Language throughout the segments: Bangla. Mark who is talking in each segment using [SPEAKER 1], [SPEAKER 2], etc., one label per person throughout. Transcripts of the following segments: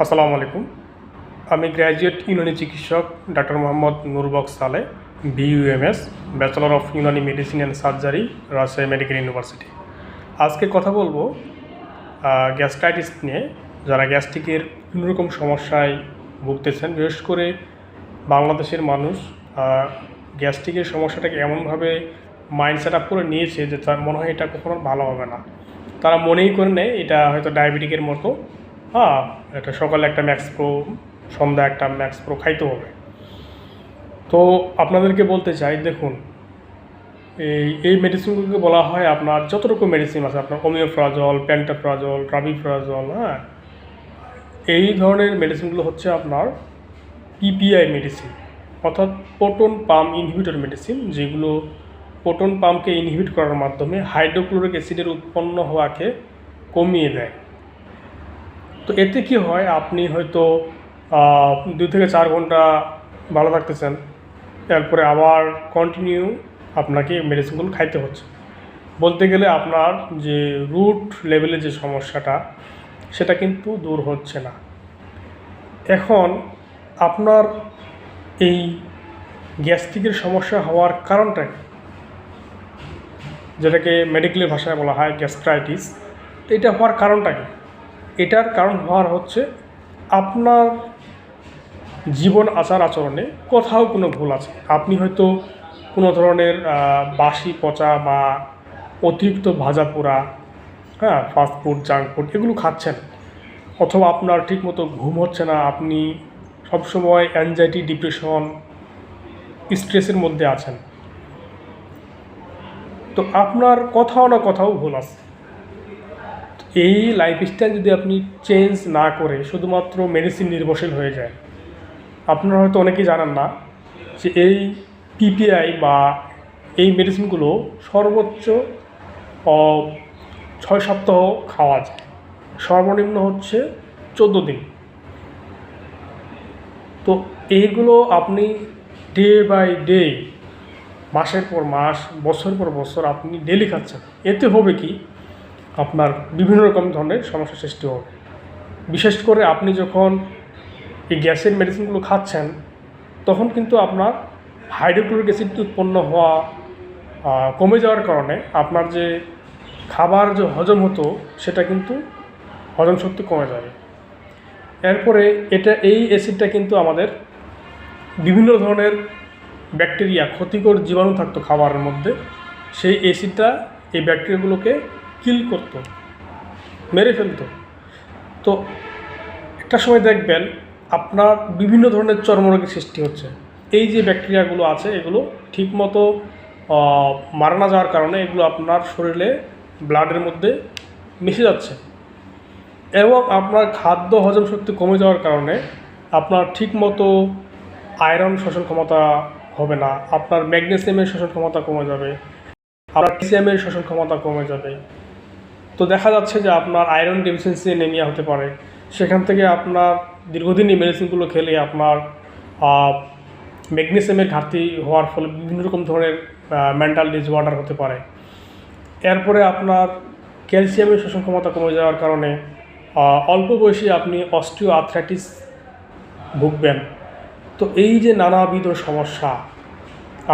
[SPEAKER 1] আসসালামু আলাইকুম। আমি গ্র্যাজুয়েট ইউনানি চিকিৎসক ডাক্তার মোহাম্মদ নুরবক সালে, BUMS, bachelor of Unani medicine and surgery, Rajshahi medical university. আজকে কথা বলবো গ্যাস্ট্রাইটিস নিয়ে। যারা গ্যাস্ট্রিকের বিভিন্ন রকম সমস্যায় ভুগতেছেন, বিশেষ করে বাংলাদেশের মানুষ গ্যাস্ট্রিকের সমস্যাটাকে এমনভাবে মাইন্ড সেট আপ করে নিয়েছে যে তার মনে হয় এটা কখনো ভালো হবে না। তারা মনেই করে নেয় এটা হয়তো ডায়াবেটিকের মতো, এটা সকালে একটা ম্যাক্স প্রো, সন্ধ্যা একটা ম্যাক্স প্রো খাইতে হবে। তো আপনাদেরকে বলতে চাই, দেখুন, এই মেডিসিনগুলোকে বলা হয়, আপনার যত রকম মেডিসিন আছে, আপনার ওমিওফ্রাজল, প্যান্টাফ্রাজল, রাবিফ্রাজল, এই ধরনের মেডিসিনগুলো হচ্ছে আপনার পিপিআই মেডিসিন, অর্থাৎ প্রোটন পাম্প ইনহিবিটর মেডিসিন, যেগুলো প্রোটন পাম্পকে ইনহিবিট করার মাধ্যমে হাইড্রোক্লোরিক অ্যাসিডের উৎপন্ন হওয়াকে কমিয়ে দেয়। তো এতে কি হয়, আপনি হয়তো 2 থেকে 4 ঘন্টা ভালো থাকতেছেন, তারপরে আবার কন্টিনিউ আপনাকে মেডিসিনগুলো খাইতে হচ্ছে। বলতে গেলে আপনার যে রুট লেভেলে যে সমস্যাটা, সেটা কিন্তু দূর হচ্ছে না। এখন আপনার এই গ্যাস্ট্রিকের সমস্যা হওয়ার কারণটা কি, যেটাকে মেডিকেলের ভাষায় বলা হয় গ্যাস্ট্রাইটিস, এটা হওয়ার কারণটা কি? এটার কারণ হওয়ার হচ্ছে আপনার জীবন আচার আচরণে কোথাও কোনো ভুল আছে। আপনি হয়তো কোনো ধরনের বাসি পচা বা অতিরিক্ত ভাজা পোড়া, ফাস্টফুড, জাঙ্ক ফুড এগুলো খাচ্ছেন, অথবা আপনার ঠিকমতো ঘুম হচ্ছে না, আপনি সবসময় অ্যাংজাইটি, ডিপ্রেশন, স্ট্রেসের মধ্যে আছেন। তো আপনার কোথাও না কোথাও ভুল আছে। এই লাইফস্টাইল যদি আপনি চেঞ্জ না করে শুধুমাত্র মেডিসিন নির্ভরশীল হয়ে যায়, আপনারা হয়তো অনেকেই জানেন না যে এই পিপিআই বা এই মেডিসিনগুলো সর্বোচ্চ 6 সপ্তাহ খাওয়া যায়, সর্বনিম্ন হচ্ছে 14 দিন। তো এইগুলো আপনি ডে বাই ডে, মাসের পর মাস, বছর পর বছর আপনি ডেলি খাচ্ছেন। এতে হবে কি, আপনার বিভিন্ন রকম ধরনের সমস্যার সৃষ্টি হবে। বিশেষ করে আপনি যখন এই গ্যাসের মেডিসিনগুলো খাচ্ছেন, তখন কিন্তু আপনার হাইড্রোক্লোরিক অ্যাসিড উৎপন্ন হওয়া কমে যাওয়ার কারণে আপনার যে খাবার যে হজম হতো, সেটা কিন্তু হজম শক্তি কমে যাবে। এরপরে এই অ্যাসিডটা কিন্তু আমাদের বিভিন্ন ধরনের ব্যাকটেরিয়া, ক্ষতিকর জীবাণু থাকতো খাবারের মধ্যে, সেই অ্যাসিডটা এই ব্যাকটেরিয়াগুলোকে কিল করতো, মেরে ফেলতো। তো একটা সময় দেখবেন আপনার বিভিন্ন ধরনের চর্মরোগের সৃষ্টি হচ্ছে। এই যে ব্যাকটেরিয়াগুলো আছে, এগুলো ঠিকমতো মারা না যাওয়ার কারণে এগুলো আপনার শরীরে ব্লাডের মধ্যে মিশে যাচ্ছে, এবং আপনার খাদ্য হজম শক্তি কমে যাওয়ার কারণে আপনার ঠিকমতো আয়রন শোষণ ক্ষমতা হবে না, আপনার ম্যাগনেসিয়ামের শোষণ ক্ষমতা কমে যাবে, আপনার ক্যালসিয়ামের শোষণ ক্ষমতা কমে যাবে। তো দেখা যাচ্ছে যে আপনার আয়রন ডেফিসিয়েন্সি অ্যানিমিয়া হতে পারে। সেখান থেকে আপনার দীর্ঘদিন এই মেডিসিনগুলো খেলে আপনার ম্যাগনেসিয়ামের ঘাটতি হওয়ার ফলে বিভিন্ন রকম ধরনের মেন্টাল ডিসঅর্ডার হতে পারে। এরপরে আপনার ক্যালসিয়ামের শোষণ ক্ষমতা কমে যাওয়ার কারণে অল্প বয়সে আপনি অস্টিও আর্থ্রাইটিস ভুগবেন। তো এই যে নানাবিধ সমস্যা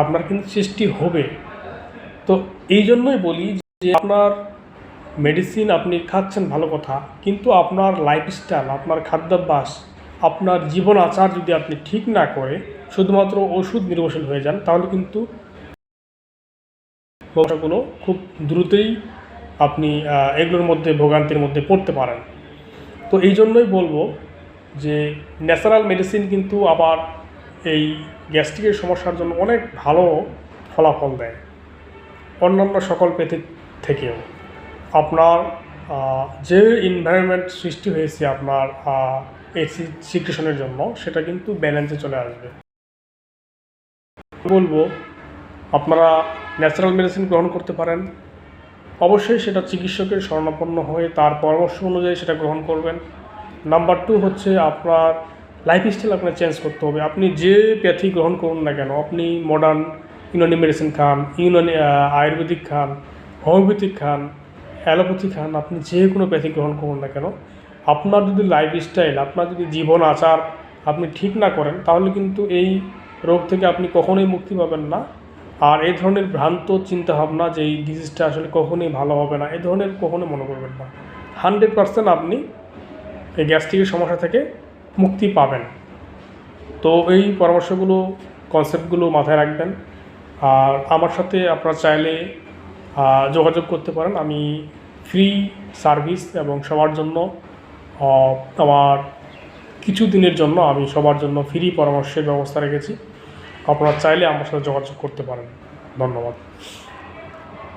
[SPEAKER 1] আপনার কিন্তু সৃষ্টি হবে। তো এই জন্যই বলি যে আপনার মেডিসিন আপনি খাচ্ছেন ভালো কথা, কিন্তু আপনার লাইফস্টাইল, আপনার খাদ্যাভ্যাস, আপনার জীবন আচার যদি আপনি ঠিক না করে শুধুমাত্র ওষুধ নির্ভরশীল হয়ে যান, তাহলে কিন্তু সমস্যাগুলো খুব দ্রুতই আপনি এগুলোর মধ্যে ভোগান্তির মধ্যে পড়তে পারেন। তো এই জন্যই বলবো যে ন্যাচারাল মেডিসিন কিন্তু আবার এই গ্যাস্ট্রিকের সমস্যার জন্য অনেক ভালো ফলাফল দেয় অন্যান্য সকল পেথি থেকেও। আপনার যে এনভায়রনমেন্ট সৃষ্টি হয়েছে আপনার অ্যাসিড সিক্রেশনের জন্য, সেটা কিন্তু ব্যালেন্সে চলে আসবে। বলবো আপনারা ন্যাচারাল মেডিসিন গ্রহণ করতে পারেন, অবশ্যই সেটা চিকিৎসকের শরণাপন্ন হয়ে তার পরামর্শ অনুযায়ী সেটা গ্রহণ করবেন। নাম্বার 2 হচ্ছে আপনার লাইফস্টাইল আপনার চেঞ্জ করতে হবে। আপনি যে প্যাথি গ্রহণ করুন না কেন, আপনি মডার্ন ইউনানি মেডিসিন খান, ইউনানি আয়ুর্বেদিক খান, হোমিওপ্যাথিক খান, অ্যালোপ্যাথি খান, আপনি যে কোনো প্যাথি গ্রহণ করুন না কেন, আপনার যদি লাইফস্টাইল, আপনার যদি জীবন আচার আপনি ঠিক না করেন, তাহলে কিন্তু এই রোগ থেকে আপনি কখনোই মুক্তি পাবেন না। আর এই ধরনের ভ্রান্ত চিন্তাভাবনা যে এই ডিজিজটা আসলে কখনোই ভালো হবে না, এই ধরনের কখনো মনে করবেন না। 100% আপনি এই গ্যাস্ট্রিকের সমস্যা থেকে মুক্তি পাবেন। তো এই পরামর্শগুলো, কনসেপ্টগুলো মাথায় রাখবেন। আর আমার সাথে আপনারা চাইলে যোগাযোগ করতে পারেন। আমি ফ্রি সার্ভিস এবং সবার জন্য আমার কিছু দিনের জন্য আমি সবার জন্য ফ্রি পরামর্শের ব্যবস্থা রেখেছি। আপনারা চাইলে আমার সাথে যোগাযোগ করতে পারেন। ধন্যবাদ।